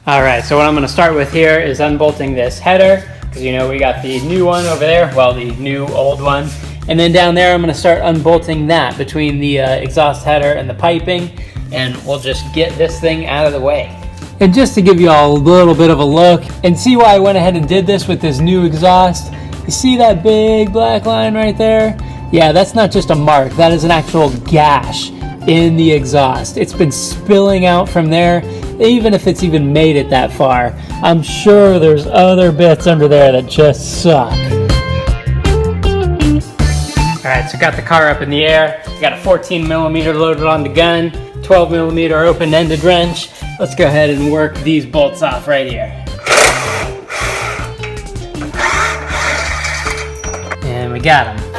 All right, so what I'm gonna start with here is unbolting this header, because you know we got the new one over there, well, the new old one. And then down there, I'm gonna start unbolting that between the exhaust header and the piping, and we'll just get this thing out of the way. And just to give you all a little bit of a look and see why I went ahead and did this with this new exhaust, you see that big black line right there? Yeah, that's not just a mark, that is an actual gash in the exhaust. It's been spilling out from there, even if it's even made it that far. I'm sure there's other bits under there that just suck. All right, so got the car up in the air. Got a 14 millimeter loaded on the gun, 12 millimeter open-ended wrench. Let's go ahead and work these bolts off right here. And we got them.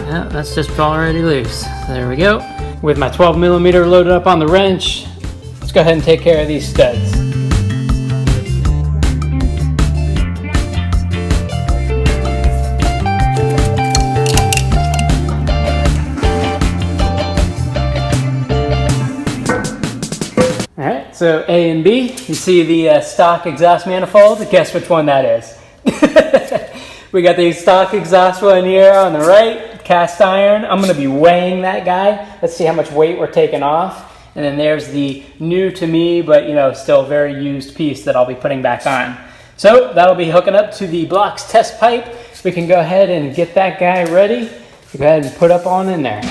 Yeah, that's just already loose. There we go. With my 12 millimeter loaded up on the wrench, let's go ahead and take care of these studs. All right, so A and B, you see the stock exhaust manifold. Guess which one that is? We got the stock exhaust one here on the right, cast iron. I'm gonna be weighing that guy. Let's see how much weight we're taking off. And then there's the new to me, but you know, still very used piece that I'll be putting back on. So that'll be hooking up to the blocks test pipe. We can go ahead and get that guy ready. Go ahead and put up on in there.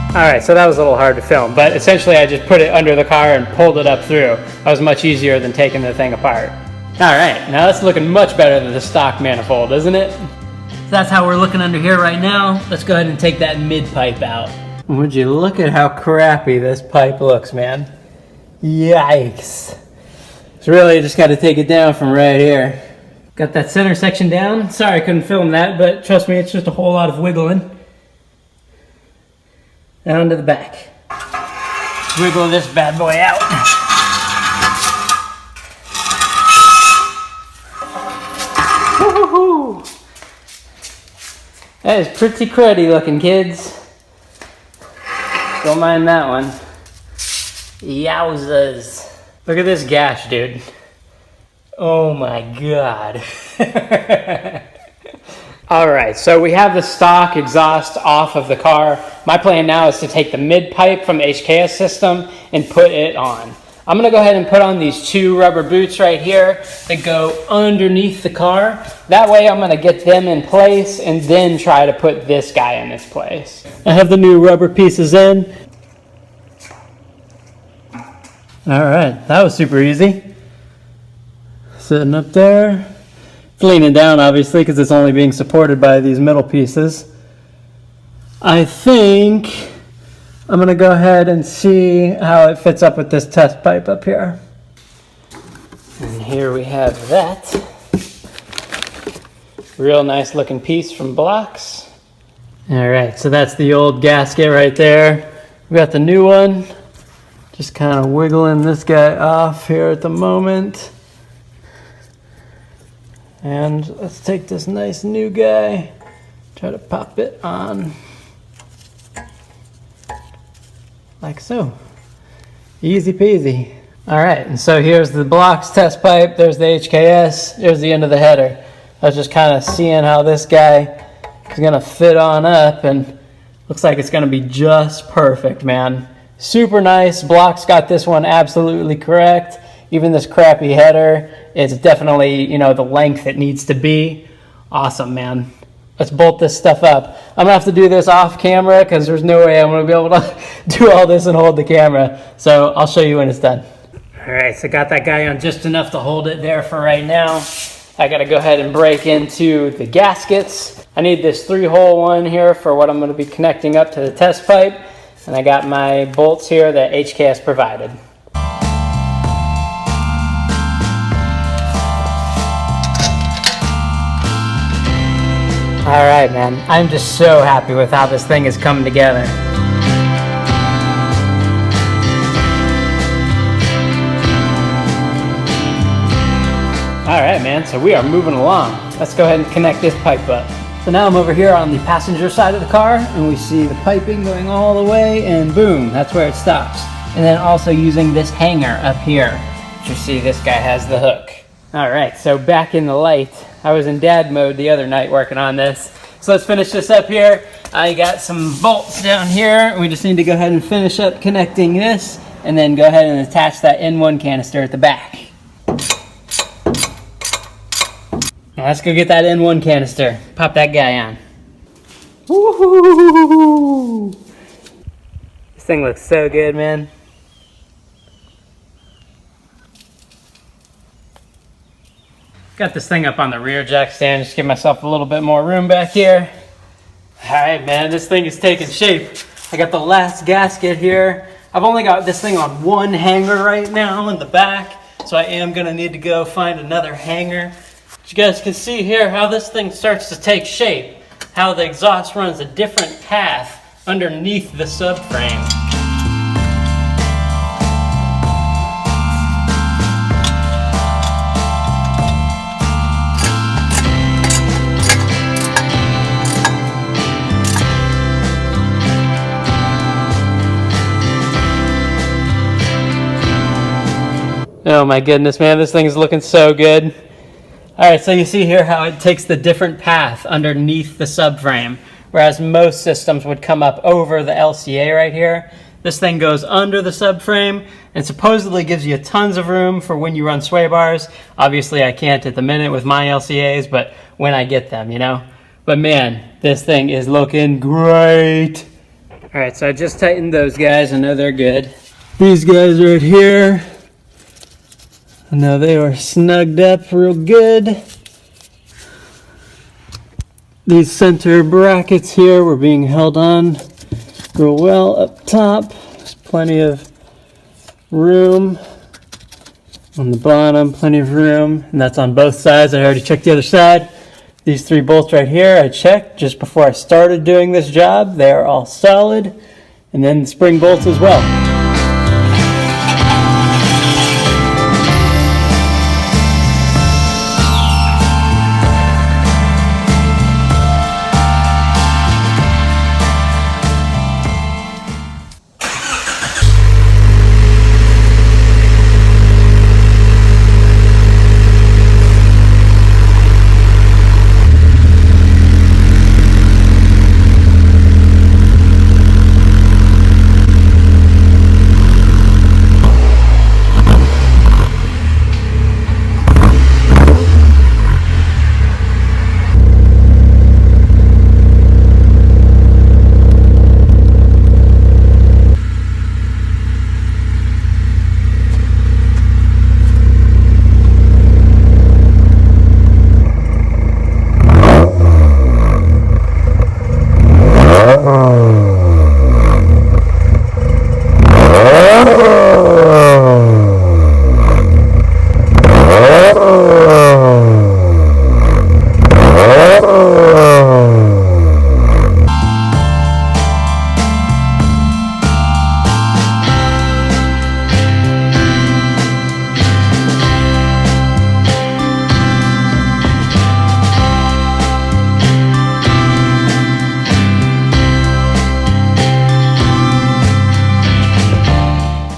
All right, so that was a little hard to film, but essentially I just put it under the car and pulled it up through. That was much easier than taking the thing apart. All right, now that's looking much better than the stock manifold, isn't it? So that's how we're looking under here right now. Let's go ahead and take that mid pipe out. Would you look at how crappy this pipe looks, man? Yikes. So really, I just got to take it down from right here. Got that center section down. Sorry I couldn't film that, but trust me, it's just a whole lot of wiggling. Down to the back. Wiggle this bad boy out. Woo-hoo-hoo. That is pretty cruddy looking, kids. Don't mind that one. Yowzas. Look at this gash, dude. Oh my God. All right, so we have the stock exhaust off of the car. My plan now is to take the mid pipe from the HKS system and put it on. I'm gonna go ahead and put on these two rubber boots right here that go underneath the car. That way I'm gonna get them in place and then try to put this guy in its place. I have the new rubber pieces in. All right, that was super easy. Sitting up there. It's leaning down, obviously, because it's only being supported by these middle pieces. I think I'm going to go ahead and see how it fits up with this test pipe up here. And here we have that. Real nice looking piece from Blocks. All right, so that's the old gasket right there. We got the new one. Just kind of wiggling this guy off here at the moment. And let's take this nice new guy, try to pop it on, like so. Easy peasy. All right, and so here's the Blocks test pipe, there's the HKS, there's the end of the header. I was just kind of seeing how this guy is gonna fit on up, and looks like it's gonna be just perfect, man. Super nice. Blocks got this one absolutely correct. Even this crappy header, it's definitely, you know, the length it needs to be. Awesome, man. Let's bolt this stuff up. I'm gonna have to do this off camera because there's no way I'm gonna be able to do all this and hold the camera. So I'll show you when it's done. All right, so got that guy on just enough to hold it there for right now. I gotta go ahead and break into the gaskets. I need this 3-hole one here for what I'm gonna be connecting up to the test pipe. And I got my bolts here that HKS provided. All right, man. I'm just so happy with how this thing is coming together. All right, man. So we are moving along. Let's go ahead and connect this pipe up. So now I'm over here on the passenger side of the car, and we see the piping going all the way, and boom, that's where it stops. And then also using this hanger up here. You see this guy has the hook. All right, so back in the light. I was in dad mode the other night working on this. So let's finish this up here. I got some bolts down here. We just need to go ahead and finish up connecting this, and then go ahead and attach that N1 canister at the back. Now let's go get that N1 canister. Pop that guy on. Woo-hoo-hoo-hoo-hoo. This thing looks so good, man. Got this thing up on the rear jack stand, just give myself a little bit more room back here. All right, man, this thing is taking shape. I got the last gasket here. I've only got this thing on one hanger right now in the back, so I am gonna need to go find another hanger. But you guys can see here how this thing starts to take shape, how the exhaust runs a different path underneath the subframe. Oh my goodness, man, this thing is looking so good. All right, so you see here how it takes the different path underneath the subframe, whereas most systems would come up over the LCA right here. This thing goes under the subframe and supposedly gives you tons of room for when you run sway bars. Obviously, I can't at the minute with my LCAs, but when I get them, you know? But man, this thing is looking great. All right, so I just tightened those guys. I know they're good. These guys right here, I know they are snugged up real good. These center brackets here were being held on real well up top. There's plenty of room on the bottom, plenty of room, and that's on both sides. I already checked the other side. These three bolts right here, I checked just before I started doing this job. They are all solid, and then the spring bolts as well.